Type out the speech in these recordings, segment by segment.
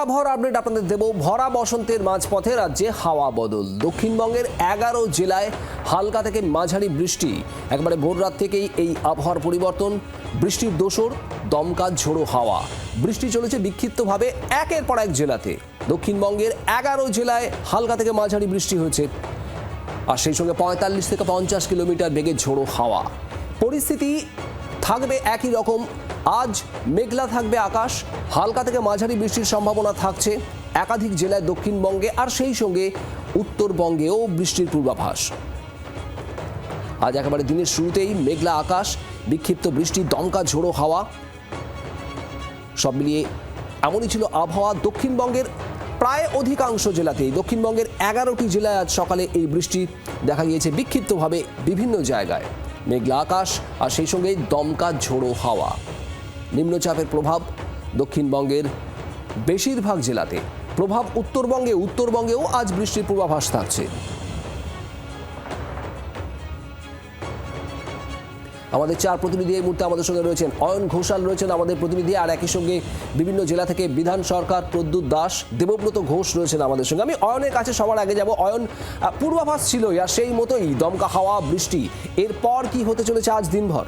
আবহাওয়ার আপডেট আপনাদের দেব। ভরা বসন্তের মাঝপথে রাজ্যে হাওয়া বদল। দক্ষিণবঙ্গের 11 জেলায় হালকা থেকে মাঝারি বৃষ্টি। একবারে ভোর রাত থেকেই এই আবহাওয়ার পরিবর্তন। বৃষ্টির দোসর, দমকা ঝোড়ো হাওয়া। বৃষ্টি চলেছে বিক্ষিপ্তভাবে একের পর এক জেলাতে। দক্ষিণবঙ্গের 11 জেলায় হালকা থেকে মাঝারি বৃষ্টি হয়েছে, আর সেই সঙ্গে 45 থেকে 50 কিলোমিটার বেগে ঝোড়ো হাওয়া। পরিস্থিতি থাকবে একই রকম। আজ মেঘলা থাকবে আকাশ, হালকা থেকে মাঝারি বৃষ্টির সম্ভাবনা থাকছে একাধিক জেলায় দক্ষিণবঙ্গে, আর সেই সঙ্গে উত্তরবঙ্গেও বৃষ্টির পূর্বাভাস। আজ একেবারে দিনের শুরুতেই মেঘলা আকাশ, বিক্ষিপ্ত বৃষ্টি, দমকা ঝোড়ো হাওয়া, সব মিলিয়ে এমনই ছিল আবহাওয়া দক্ষিণবঙ্গের প্রায় অধিকাংশ জেলাতেই। দক্ষিণবঙ্গের 11টি জেলায় আজ সকালে এই বৃষ্টি দেখা গিয়েছে বিক্ষিপ্তভাবে বিভিন্ন জায়গায়। মেঘলা আকাশ আর সেই সঙ্গে দমকা ঝোড়ো হাওয়া। নিম্নচাপের প্রভাব দক্ষিণবঙ্গের বেশিরভাগ জেলাতে, প্রভাব উত্তরবঙ্গেও আজ বৃষ্টির পূর্বাভাস থাকছে। আমাদের চার প্রতিনিধি এই মুহূর্তে আমাদের সঙ্গে রয়েছেন। অয়ন ঘোষাল রয়েছেন আমাদের প্রতিনিধি, আর একই সঙ্গে বিভিন্ন জেলা থেকে বিধান সরকার, প্রদ্যুৎ দাস, দেবব্রত ঘোষ রয়েছেন আমাদের সঙ্গে। আমি অয়নের কাছে সবার আগে যাব। অয়ন, পূর্বাভাস ছিল আর সেই মতোই দমকা হাওয়া, বৃষ্টি, এরপর কি হতে চলেছে আজ দিনভর?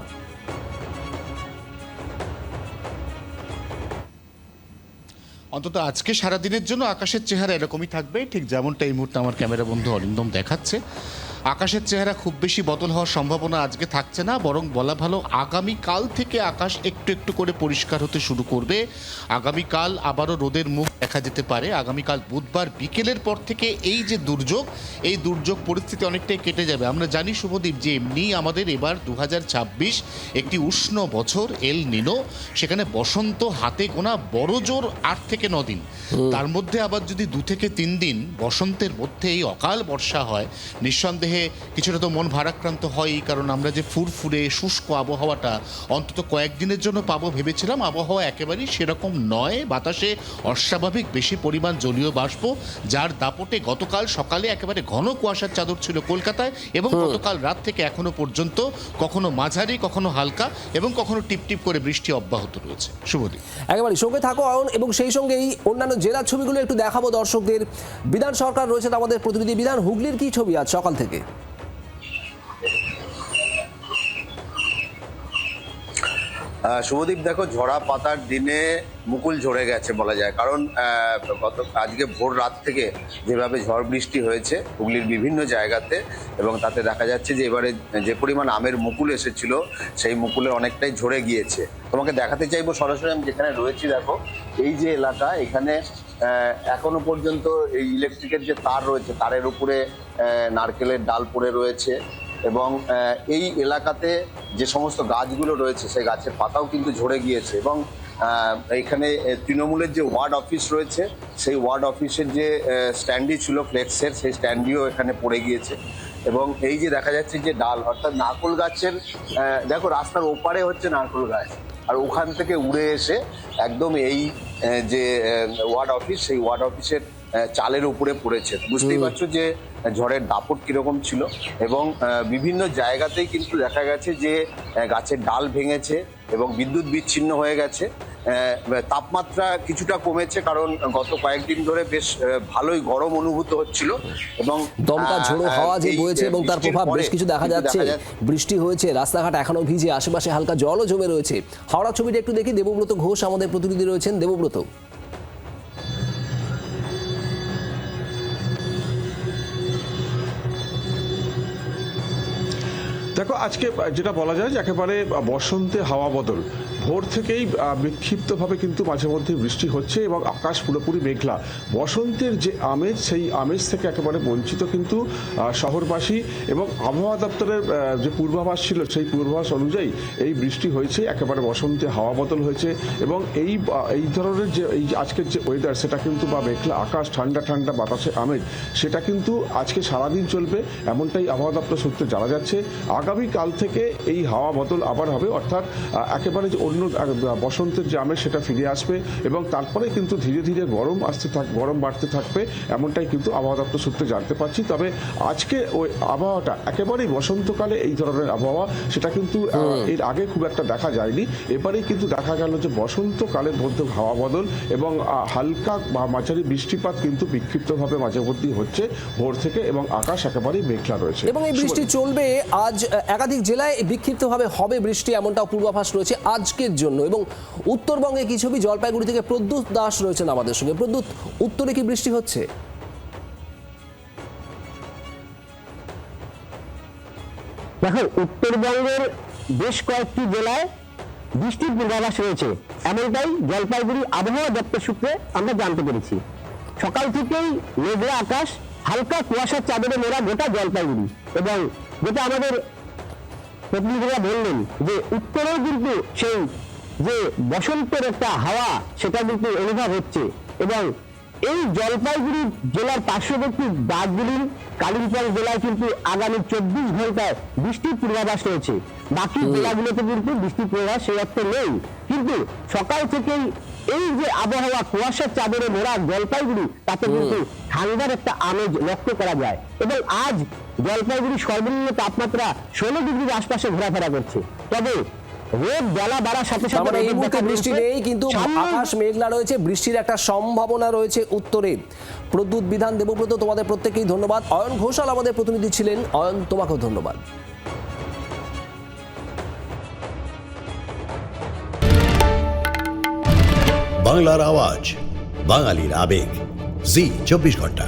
অন্তত আজকে সারাদিনের জন্য আকাশের চেহারা এরকমই থাকবে, ঠিক যেমনটা এই মুহূর্তে আমার ক্যামেরা বন্ধু অরিন্দম দেখাচ্ছে। আকাশের চেহারা খুব বেশি বদল হওয়ার সম্ভাবনা আজকে থাকছে না, বরং বলা ভালো আগামীকাল থেকে আকাশ একটু একটু করে পরিষ্কার হতে শুরু করবে। আগামীকাল আবারও রোদের মুখ দেখা যেতে পারে। আগামীকাল বুধবার বিকেলের পর থেকে এই যে এই দুর্যোগ পরিস্থিতি অনেকটাই কেটে যাবে। আমরা জানি শুভদীপ যে এমনি আমাদের এবার 2026 একটি উষ্ণ বছর, এল নিনো, সেখানে বসন্ত হাতে গোনা বড় জোর 8 থেকে 9 দিন। তার মধ্যে আবার যদি 2 থেকে 3 দিন বসন্তের মধ্যে এই অকাল বর্ষা হয়, নিঃসন্দেহে কিছুটা তো মন ভারাক্রান্ত হয়। কারণ আমরা যে ফুরফুরে শুষ্ক আবহাওয়াটা অন্তত কয়েকদিনের জন্য পাবো ভেবেছিলাম, আবহাওয়া একেবারেই সেরকম নয়। বাতাসে অস্বাভাবিক বেশি পরিমাণ জলীয় বাষ্প, যার দাপটে গতকাল সকালে একেবারে ঘন কুয়াশার চাদর ছিল কলকাতায়, এবং গতকাল রাত থেকে এখনো পর্যন্ত কখনো মাঝারি, কখনো হালকা এবং কখনো টিপটিপ করে বৃষ্টি অব্যাহত রয়েছে। শুভদীপ, একেবারে সঙ্গে থাকো অয়ন, এবং সেই সঙ্গেই অন্যান্য জেলার ছবিগুলো একটু দেখাবো দর্শকদের। বিধান সরকার রয়েছেন আমাদের প্রতিনিধি। বিধান, হুগলির কি ছবি আজ সকাল থেকে? শুভদীপ, দেখো, ঝরা পাতার দিনে মুকুল ঝরে গেছে বলা যায়। কারণ আজকে ভোর রাত থেকে যেভাবে ঝড় বৃষ্টি হয়েছে হুগলির বিভিন্ন জায়গাতে, এবং তাতে দেখা যাচ্ছে যে এবারে যে পরিমাণ আমের মুকুল এসেছিল সেই মুকুলে অনেকটাই ঝরে গিয়েছে। তোমাকে দেখাতে চাইবো সরাসরি আমি যেখানে রয়েছি। দেখো, এই যে এলাকা, এখানে এখনো পর্যন্ত এই ইলেকট্রিকের যে তার রয়েছে, তারের উপরে নারকেলের ডাল পড়ে রয়েছে, এবং এই এলাকাতে যে সমস্ত গাছগুলো রয়েছে সেই গাছের পাতাও কিন্তু ঝরে গিয়েছে। এবং এখানে তৃণমূলের যে ওয়ার্ড অফিস রয়েছে, সেই ওয়ার্ড অফিসের যে স্ট্যান্ডি ছিল ফ্লেক্সের, সেই স্ট্যান্ডিও এখানে পড়ে গিয়েছে। এবং এই যে দেখা যাচ্ছে যে ডাল, অর্থাৎ নারকেল গাছের, দেখো রাস্তার ওপারে হচ্ছে নারকেল গাছ, আর ওখান থেকে উড়ে এসে একদম এই যে ওয়ার্ড অফিস, সেই ওয়ার্ড অফিসের চালের উপরে পড়েছে। বুঝতেই পারছো যে ঝড়ের দাপট কিরকম ছিল। এবং বিভিন্ন জায়গাতেই কিন্তু দেখা গেছে যে গাছের ডাল ভেঙেছে এবং বিদ্যুৎ বিচ্ছিন্ন হয়ে গেছে। তাপমাত্রা কিছুটা কমেছে, কারণ গত কয়েকদিন ধরে বেশ ভালোই গরম অনুভূত হচ্ছিল, এবং দমকা ঝোড়ো হাওয়া যে বয়েছে এবং তার প্রভাব বেশ কিছু দেখা যাচ্ছে। বৃষ্টি হয়েছে, রাস্তাঘাট এখনো ভিজে, আশেপাশে হালকা জলও জমে রয়েছে। হাওড়া ছবিটা একটু দেখি। দেবব্রত ঘোষ আমাদের প্রতিনিধি রয়েছেন। দেবব্রত, দেখো, আজকে যেটা বলা যায় যে একেবারে বসন্তে হাওয়া বদল। ভোর থেকেই বিক্ষিপ্তভাবে কিন্তু মাঝে মধ্যে বৃষ্টি হচ্ছে এবং আকাশ পুরোপুরি মেঘলা। বসন্তের যে আমেজ, সেই আমেজ থেকে একেবারে বঞ্চিত কিন্তু শহরবাসী, এবং আবহাওয়া দপ্তরের যে পূর্বাভাস ছিল সেই পূর্বাভাস অনুযায়ী এই বৃষ্টি হয়েছে, একেবারে বসন্তে হাওয়া বদল হয়েছে। এবং এই ধরনের যে এই আজকের যে ওয়েদার, সেটা কিন্তু বা মেঘলা আকাশ, ঠান্ডা ঠান্ডা বাতাসে আমেজ, সেটা কিন্তু আজকে সারাদিন চলবে, এমনটাই আবহাওয়া দপ্তর সূত্রে জানা যাচ্ছে। আগামীকাল থেকে এই হাওয়া বদল আবার হবে, অর্থাৎ একেবারে যে অন্য বসন্তের যে আমেজ সেটা ফিরে আসবে এবং তারপরে কিন্তু ধীরে ধীরে গরম বাড়তে থাকবে, এমনটাই কিন্তু আবহাওয়া দপ্তর সূত্রে জানতে পারছি। তবে আজকে ওই আবহাওয়াটা একেবারেই বসন্তকালে এই ধরনের আবহাওয়া, সেটা কিন্তু এর আগে খুব একটা দেখা যায়নি। এবারেই কিন্তু দেখা গেল যে বসন্তকালের মধ্যে হাওয়া বদল এবং হালকা বা মাঝারি বৃষ্টিপাত কিন্তু বিক্ষিপ্তভাবে মাঝে মধ্যেই হচ্ছে ভোর থেকে, এবং আকাশ একেবারেই মেঘলা রয়েছে। এবং এই বৃষ্টি চলবে আজ, একাধিক জেলায় বিক্ষিপ্তভাবে হবে বৃষ্টি, এমনটাও পূর্বাভাস রয়েছে আজকের জন্য। এবং উত্তরবঙ্গে কি ছবি, জলপাইগুড়ি থেকে প্রদ্যুৎ দাস রয়েছেন আমাদের সঙ্গে। প্রদ্যুৎ, উত্তরে কি বৃষ্টি হচ্ছে? দেখো, উত্তরবঙ্গের বেশ কয়েকটি জেলায় বৃষ্টির পূর্বাভাস রয়েছে, এমনটাই জলপাইগুড়ি আবহাওয়া দপ্তর সূত্রে আমরা জানতে পেরেছি। সকাল থেকেই মেঘলা আকাশ, হালকা কুয়াশার চাদরে মোড়া গোটা জলপাইগুড়ি, এবং যেটা আমাদের প্রতিনিধিরা বললেন যে উত্তরেও কিন্তু সেই যে বসন্তের একটা হাওয়া সেটা কিন্তু অনুভব হচ্ছে। এবং এই জলপাইগুড়ি জেলার পার্শ্ববর্তী দার্জিলিং, কালিম্পং জেলায় কিন্তু আগামী 24 ঘন্টায় বৃষ্টির পূর্বাভাস রয়েছে। বাকি জেলাগুলোতে কিন্তু বৃষ্টির পূর্বাভাস সেই অর্থে নেই, কিন্তু সকাল থেকেই এই যে আবহাওয়া কুয়াশার চাদরে মোড়া জলপাইগুড়ি, তাতে কিন্তু ঠান্ডার একটা আমেজ লক্ষ্য করা যায়। এবং আজ জলপাইগুড়ির সর্বনিম্ন তাপমাত্রা 16 ডিগ্রির আশপাশে ঘোরাফেরা করছে। তবে রোদ জ্বালা বাড়ার সাথে সাথে এই মুহূর্তে বৃষ্টি নেই, কিন্তু আকাশ মেঘলা রয়েছে, বৃষ্টির একটা সম্ভাবনা রয়েছে উত্তরে। প্রদ্যুৎ বিধান, দেবব্রত, তোমাদের প্রত্যেককেই ধন্যবাদ। অয়ন ঘোষাল আমাদের প্রতিনিধি ছিলেন। অয়ন, তোমাকেও ধন্যবাদ। বাংলার আওয়াজ, বাঙালির আবেগ, জি 24 ঘন্টা।